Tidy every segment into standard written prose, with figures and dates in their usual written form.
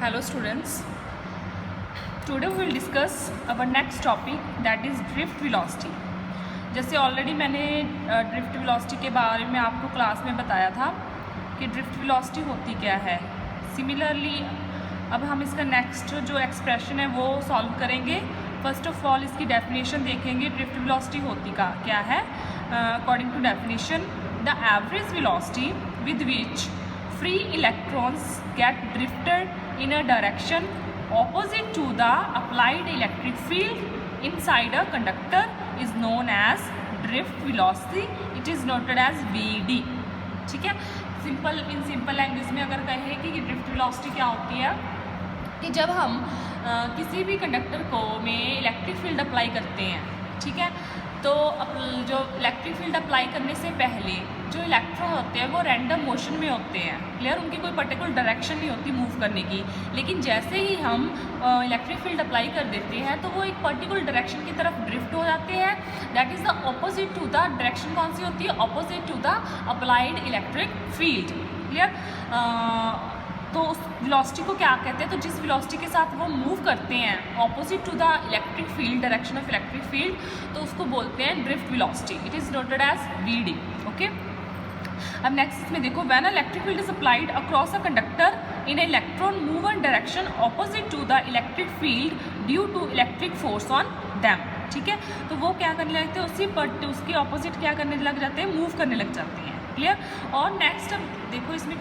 Hello students, today we will discuss our next topic that is drift velocity. जैसे already मैंने drift velocity के बारे में आपको क्लास में बताया था कि ड्रिफ्ट वेलोसिटी होती क्या है. सिमिलरली अब हम इसका नेक्स्ट जो एक्सप्रेशन है वो सॉल्व करेंगे. फर्स्ट ऑफ ऑल इसकी डेफिनेशन देखेंगे. ड्रिफ्ट वेलोसिटी होती का क्या है. According to definition, the average velocity with which free electrons get drifted in a direction opposite to the applied electric field inside a conductor is known as drift velocity. It is noted as Vd. ठीक है. In simple language में अगर कहें कि drift velocity क्या होती है, कि जब हम किसी भी कंडक्टर को में इलेक्ट्रिक फील्ड अप्लाई करते हैं, ठीक है, तो जो इलेक्ट्रिक फील्ड अप्लाई करने से पहले जो इलेक्ट्रॉन होते हैं वो रैंडम मोशन में होते हैं. क्लियर. उनकी कोई पर्टिकुलर डायरेक्शन नहीं होती मूव करने की. लेकिन जैसे ही हम इलेक्ट्रिक फील्ड अप्लाई कर देते हैं तो वो एक पर्टिकुलर डायरेक्शन की तरफ ड्रिफ्ट हो जाते हैं. That is the opposite to the direction. कौन सी होती है? Opposite to the applied electric field. Clear. तो उस वेलोसिटी को क्या कहते हैं? तो जिस वेलोसिटी के साथ वो मूव करते हैं opposite to the electric field, direction of electric field, तो उसको बोलते हैं drift velocity. It is noted as Vd. Okay. अब नेक्स्ट इसमें देखो, when electric field is applied across a conductor in electron move in direction opposite to the electric field due to electric force on them. ठीक है. तो वो क्या करने लगते हैं? उसके ऑपोजिट क्या करने लग जाते हैं? मूव करने लग जाते हैं. क्लियर. और नेक्स्ट अब देखो इसमें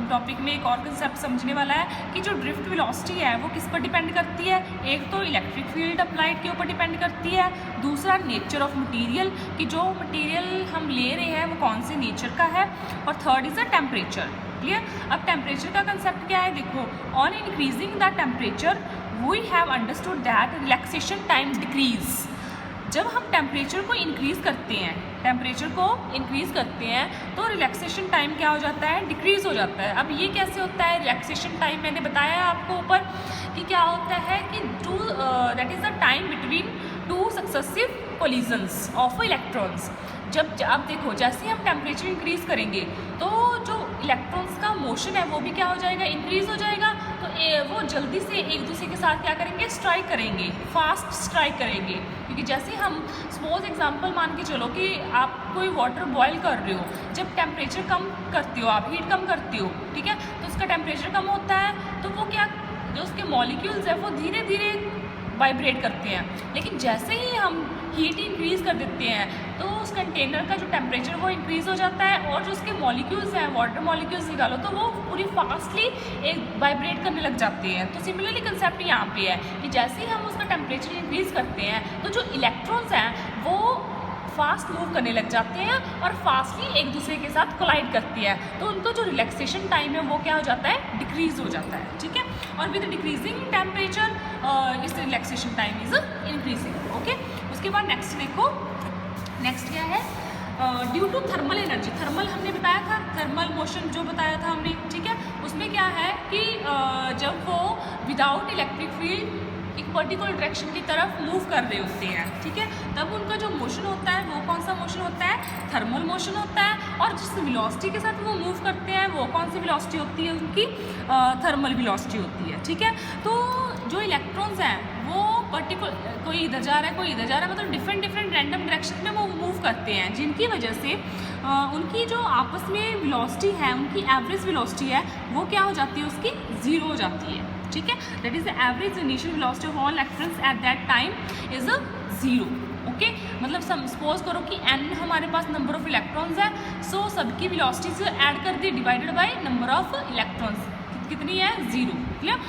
टॉपिक में एक और कंसेप्ट समझने वाला है कि जो ड्रिफ्ट वेलोसिटी है वो किस पर डिपेंड करती है. एक तो इलेक्ट्रिक फील्ड अप्लाइड के ऊपर डिपेंड करती है. दूसरा नेचर ऑफ मटेरियल, कि जो मटेरियल हम ले रहे हैं वो कौन से नेचर का है. और third is a temperature. Clear. अब टेम्परेचर का कंसेप्ट क्या है? देखो, on increasing the temperature we have understood that relaxation time decrease. जब हम टेम्परेचर को इंक्रीज़ करते हैं तो रिलैक्सेशन टाइम क्या हो जाता है? डिक्रीज़ हो जाता है. अब ये कैसे होता है? रिलैक्सेशन टाइम मैंने बताया आपको ऊपर कि क्या होता है कि that is the time between two successive collisions of electrons. जब आप देखो, जैसे ही हम टेम्परेचर इंक्रीज़ करेंगे तो जो इलेक्ट्रॉन्स का मोशन है वो भी क्या हो जाएगा? इंक्रीज़ हो जाएगा. तो वो जल्दी से एक दूसरे के साथ क्या करेंगे? स्ट्राइक करेंगे, फास्ट स्ट्राइक करेंगे. क्योंकि जैसे हम सपोज एग्जांपल मान के चलो कि आप कोई वाटर बॉयल कर रहे हो, जब टेम्परेचर कम करते हो, आप हीट कम करते हो, ठीक है, तो उसका टेम्परेचर कम होता है तो वो क्या, जो उसके मॉलिक्यूल्स हैं वो धीरे धीरे वाइब्रेट करते हैं. लेकिन जैसे ही हम हीट इंक्रीज़ कर देते हैं तो उस कंटेनर का जो टेम्परेचर वो इंक्रीज़ हो जाता है और जो उसके मॉलिक्यूल्स हैं, वाटर मॉलिक्यूल्स निकालो तो वो पूरी फास्टली एक वाइब्रेट करने लग जाते हैं. तो सिमिलरली कंसेप्ट यहाँ पे है कि जैसे ही हम उसका टेम्परेचर इंक्रीज़ करते हैं तो जो इलेक्ट्रॉन्स हैं वो फास्ट मूव करने लग जाते हैं और फास्टली एक दूसरे के साथ कोलाइड करती है. तो उनका जो रिलैक्सेशन टाइम है वो क्या हो जाता है? डिक्रीज़ हो जाता है. ठीक है. और विद डिक्रीजिंग टेम्परेचर इस relaxation time is increasing. Okay. उसके बाद नेक्स्ट देखो, नेक्स्ट क्या है? Due to thermal energy. Thermal हमने बताया था, थर्मल मोशन जो बताया था हमने, ठीक है. उसमें क्या है कि जब वो विदाउट इलेक्ट्रिक फील्ड एक पर्टिकुलर डायरेक्शन की तरफ मूव कर रहे होते हैं, ठीक है, तब उनका जो मोशन होता है वो कौन सा मोशन होता है? थर्मल मोशन होता है. और जिस वेलोसिटी के साथ वो मूव करते हैं वो कौन सी वेलोसिटी होती है? उनकी थर्मल वेलोसिटी होती है. ठीक है. तो जो इलेक्ट्रॉन्स हैं वो पर्टिकुलर, कोई इधर जा रहा है कोई इधर जा रहा है, मतलब डिफरेंट रैंडम डायरेक्शन में वो मूव करते हैं, जिनकी वजह से उनकी जो आपस में वेलोसिटी है, उनकी एवरेज वेलोसिटी है वो क्या हो जाती है? उसकी ज़ीरो हो जाती है. ठीक है. That is the average initial velocity of all electrons at that time is a zero. Okay. मतलब सपोज करो कि n हमारे पास नंबर ऑफ इलेक्ट्रॉन्स है, सो सबकी वेलोसिटी से ऐड कर दी divided by number of electrons. कितनी है? ज़ीरो. क्लियर.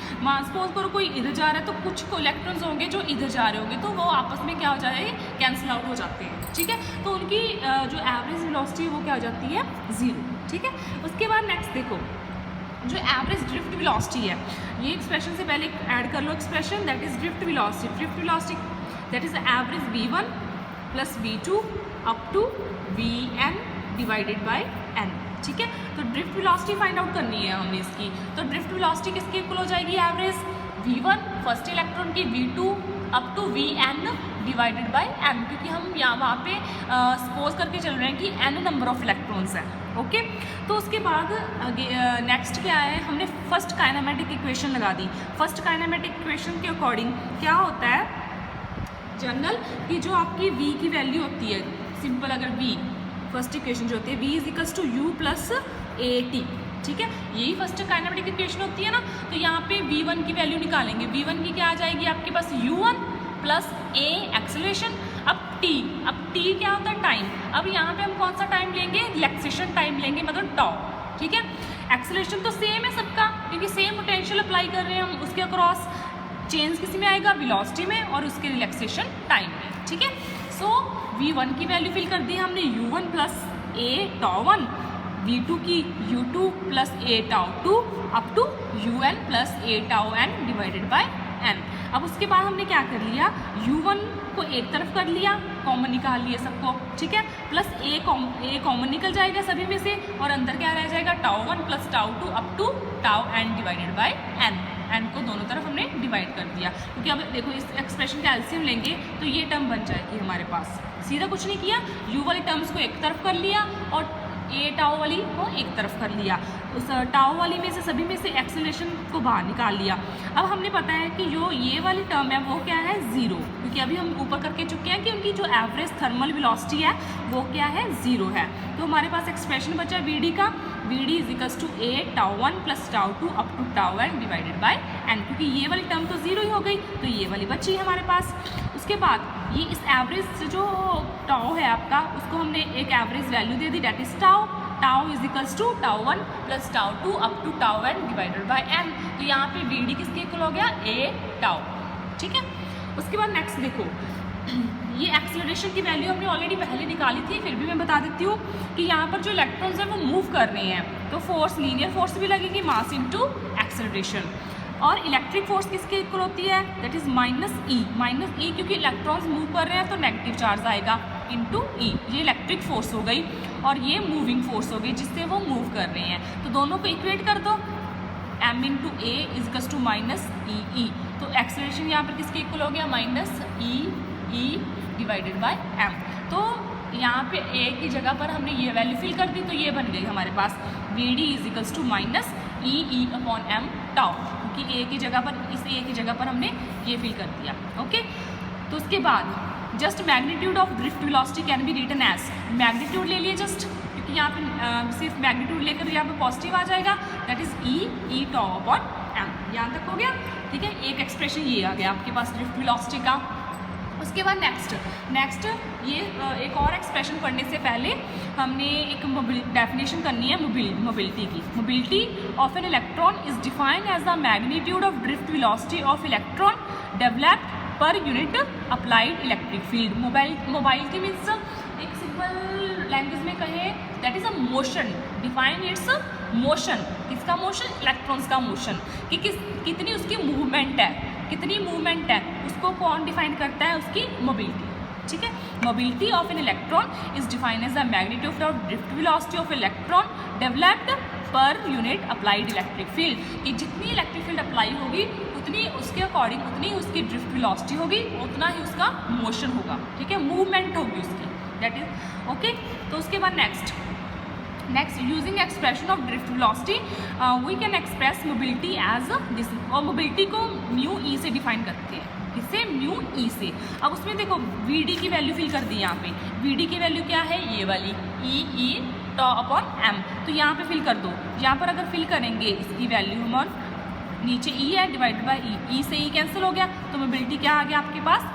सपोज करो कोई इधर जा रहा है तो कुछ इलेक्ट्रॉन्स होंगे जो इधर जा रहे होंगे, तो वो आपस में क्या हो जाएंगे? कैंसिल आउट हो जाते हैं. ठीक है. तो उनकी जो एवरेज वेलोसिटी है वो क्या हो जाती है? ज़ीरो. ठीक है. उसके बाद नेक्स्ट देखो, जो एवरेज ड्रिफ्ट वेलोसिटी है, ये एक्सप्रेशन से पहले ऐड कर लो expression, that is drift velocity. Drift velocity that is average v1 plus v2 up to vn divided by n. ठीक है. तो ड्रिफ्ट वेलोसिटी फाइंड आउट करनी है हमने इसकी. तो ड्रिफ्ट वेलोसिटी किसके इक्वल हो जाएगी? एवरेज v1 फर्स्ट इलेक्ट्रॉन की, v2 up to V N divided by M, क्योंकि हम यहाँ वहाँ पे सपोज करके चल रहे हैं कि एन नंबर ऑफ इलेक्ट्रॉन्स हैं। ओके, तो उसके बाद नेक्स्ट क्या है, हमने फर्स्ट काइनेमेटिक इक्वेशन लगा दी। फर्स्ट काइनेमेटिक इक्वेशन के अकॉर्डिंग क्या होता है जनरल कि जो आपकी v की वैल्यू होती है, सिंपल अगर v फर्स्ट इक्वेशन जो होती है v is equals to u plus A T, ठीक है, यही फर्स्ट काइनेमेटिक इक्वेशन होती है ना। तो यहाँ पे v1 की वैल्यू निकालेंगे, v1 की क्या आ जाएगी आपके पास u1 प्लस a एक्सेलरेशन। अब t क्या होता है टाइम, अब यहाँ पे हम कौन सा टाइम लेंगे, रिलैक्सेशन टाइम लेंगे, मतलब टाउ, ठीक है। एक्सेलरेशन तो सेम है सबका, क्योंकि सेम पोटेंशियल अप्लाई कर रहे हैं हम उसके अक्रॉस, चेंज किसी में आएगा वेलोसिटी में और उसके रिलैक्सेशन टाइम में, ठीक है। सो v1 की वैल्यू फिल कर दी हमने u1 plus a tau 1, v2 की u2 plus a tau 2 up to un plus a tau n divided by n। अब उसके बाद हमने क्या कर लिया, u1 को एक तरफ कर लिया, कॉमन निकाल लिया सबको, ठीक है, प्लस a कॉमन निकल जाएगा सभी में से, और अंदर क्या रह जाएगा tau 1 plus tau 2 up to tau n divided by n। N को दोनों तरफ हमने डिवाइड कर दिया, क्योंकि अब देखो इस एक्सप्रेशन का एलसीएम लेंगे तो ये टर्म बन जाएगी हमारे पास। सीधा कुछ नहीं किया, यू वाली टर्म्स को एक तरफ कर लिया और ए टाउ वाली को एक तरफ कर लिया, उस टाउ वाली में से सभी में से एक्सेलरेशन को बाहर निकाल लिया। अब हमने पता है कि जो ये वाली टर्म है वो क्या है, ज़ीरो, क्योंकि अभी हम ऊपर करके चुके हैं कि उनकी जो एवरेज थर्मल वेलोसिटी है वो क्या है, ज़ीरो है। तो हमारे पास एक्सप्रेशन बचा वी डी का, V D is equals to A tau 1 plus tau 2 up to tau n divided by n, क्योंकि ये वाली टर्म तो ज़ीरो ही हो गई तो ये वाली बची है हमारे पास। उसके बाद ये इस एवरेज जो टाउ है आपका, उसको हमने एक एवरेज वैल्यू दे दी, that is tau is equals to tau 1 plus tau 2 up to tau n divided by n। तो यहाँ पे वी डी किसके इक्वल हो गया, ए टाउ, ठीक है। उसके बाद नेक्स्ट देखो, ये एक्सेलरेशन की वैल्यू हमने ऑलरेडी पहले निकाली थी, फिर भी मैं बता देती हूँ कि यहाँ पर जो इलेक्ट्रॉन्स हैं वो मूव कर रहे हैं, तो फोर्स लीनियर फोर्स भी लगेगी, मास इनटू एक्सेलरेशन। और इलेक्ट्रिक फोर्स किसके इक्वल होती है, दैट इज माइनस ई, क्योंकि इलेक्ट्रॉन्स मूव कर रहे हैं तो नेगेटिव चार्ज आएगा इनटू ई, ये इलेक्ट्रिक फोर्स हो गई और ये मूविंग फोर्स हो गई जिससे वो मूव कर रहे हैं। तो दोनों को इक्वेट कर दो, m into A equals to minus E, तो एक्सेलरेशन यहाँ पर किसके इक्वल हो गया, minus E divided by m। तो यहाँ पे a की जगह पर हमने ये वैल्यू फिल कर दी, तो ये बन गई हमारे पास V D is equals to minus E upon m tau, क्योंकि a की जगह पर, इस a की जगह पर हमने ये फिल कर दिया। ओके, तो उसके बाद just magnitude of drift velocity can be written as, magnitude ले लिए जस्ट, क्योंकि यहाँ पे सिर्फ मैग्नीट्यूड लेकर यहाँ पे पॉजिटिव आ जाएगा, that is E tau upon m। यहाँ तक हो गया, ठीक है। एक एक्सप्रेशन ये आ गया आपके पास ड्रिफ्ट वेलोसिटी का। उसके बाद नेक्स्ट ये एक और एक्सप्रेशन पढ़ने से पहले हमने एक डेफिनेशन करनी है मोबिलिटी की। Mobility of an electron is defined as the magnitude of drift velocity of electron developed per unit applied electric field. Mobility means एक सिंपल लैंग्वेज में कहें, that is a motion, define its motion, किसका मोशन, electrons का motion, कि कितनी उसकी movement है, कितनी मूवमेंट है उसको कौन डिफाइन करता है, उसकी मोबिलिटी, ठीक है। Mobility of an electron is defined as the magnitude of drift velocity of electron developed per unit applied electric field, कि जितनी इलेक्ट्रिक फील्ड अप्लाई होगी उतनी उसके अकॉर्डिंग उतनी उसकी ड्रिफ्ट वेलोसिटी होगी, उतना ही उसका मोशन होगा, ठीक है, मूवमेंट होगी उसकी, दैट इज ओके। तो उसके बाद next using expression of drift velocity we can express mobility as this, और मोबिलिटी को म्यू ई से डिफाइन करते हैं, किससे, म्यू ई से। अब उसमें देखो वी डी की वैल्यू फिल कर दी, यहाँ पे वी डी की वैल्यू क्या है, ये वाली ई टॉ अपॉन एम, तो यहाँ पे फिल कर दो। यहाँ पर अगर फिल करेंगे इसकी वैल्यू हम, नीचे ई है डिवाइडेड बाई ई से ई कैंसिल हो गया, तो मोबिलिटी क्या आ गया आपके पास,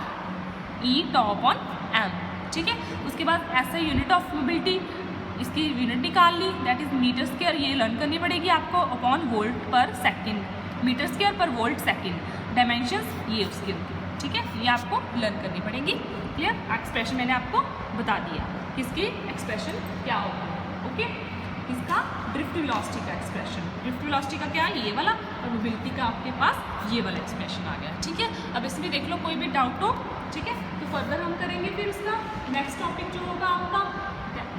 ई टॉ अपॉन एम, ठीक है। उसके बाद ऐसे यूनिट ऑफ मोबिलिटी, इसकी यूनिट निकाल ली, दैट इज मीटर स्क्वायर, ये लर्न करनी पड़ेगी आपको, अपॉन वोल्ट पर सेकंड, मीटर स्क्वायर पर वोल्ट सेकंड, डायमेंशंस ये उसके, ठीक है, ये आपको लर्न करनी पड़ेगी। क्लियर, एक्सप्रेशन मैंने आपको बता दिया किसकी एक्सप्रेशन क्या होगी, ओके। इसका ड्रिफ्ट वेलोसिटी का एक्सप्रेशन, ड्रिफ्ट वेलोसिटी का क्या है, ये वाला, और मोबिलिटी का आपके पास ये वाला एक्सप्रेशन आ गया, ठीक है। अब इसमें देख लो कोई भी डाउट हो, ठीक है, तो फर्दर हम करेंगे फिर इसका नेक्स्ट टॉपिक जो होगा आपका,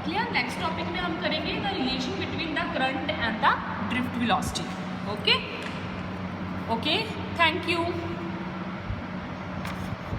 क्लियर। नेक्स्ट टॉपिक में हम करेंगे the relation between the current and the drift velocity, okay. Thank you.